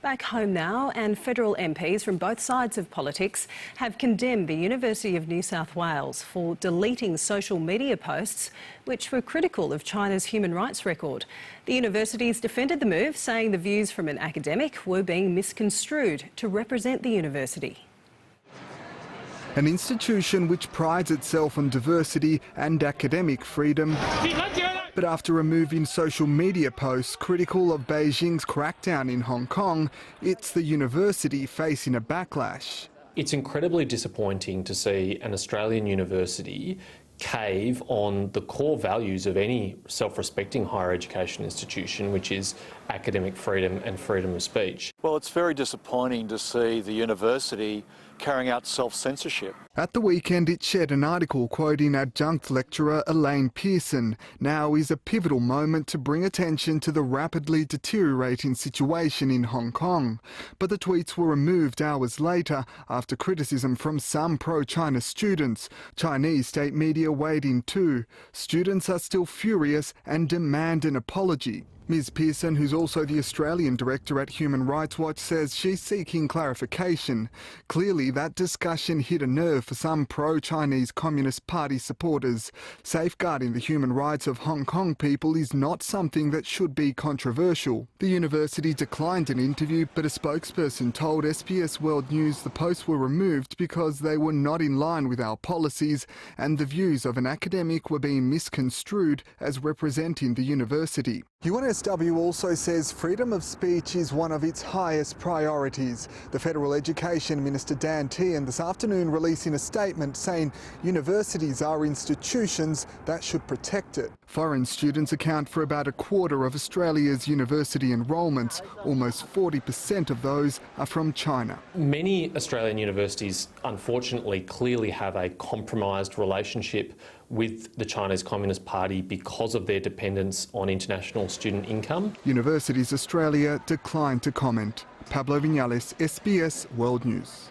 Back home now, and federal MPs from both sides of politics have condemned the University of New South Wales for deleting social media posts which were critical of China's human rights record. The university's defended the move, saying the views from an academic were being misconstrued to represent the university. An institution which prides itself on diversity and academic freedom, but after removing social media posts critical of Beijing's crackdown in Hong Kong, it's the university facing a backlash. It's incredibly disappointing to see an Australian university cave on the core values of any self-respecting higher education institution, which is academic freedom and freedom of speech. Well, it's very disappointing to see the university carrying out self-censorship. At the weekend, it shared an article quoting adjunct lecturer Paterson. Now is a pivotal moment to bring attention to the rapidly deteriorating situation in Hong Kong. But the tweets were removed hours later after criticism from some pro-China students. Chinese state media weighed in too. Students are still furious and demand an apology. Ms Pearson, who's also the Australian director at Human Rights Watch, says she's seeking clarification. Clearly, that discussion hit a nerve for some pro-Chinese Communist Party supporters. Safeguarding the human rights of Hong Kong people is not something that should be controversial. The university declined an interview, but a spokesperson told SBS World News the posts were removed because they were not in line with our policies and the views of an academic were being misconstrued as representing the university. UNSW also says freedom of speech is one of its highest priorities. The Federal Education Minister Dan Tehan this afternoon releasing a statement saying universities are institutions that should protect it. Foreign students account for about a quarter of Australia's university enrolments. Almost 40% of those are from China. Many Australian universities, unfortunately, clearly have a compromised relationship with the Chinese Communist Party because of their dependence on international student income. Universities Australia declined to comment. Pablo Vinales, SBS World News.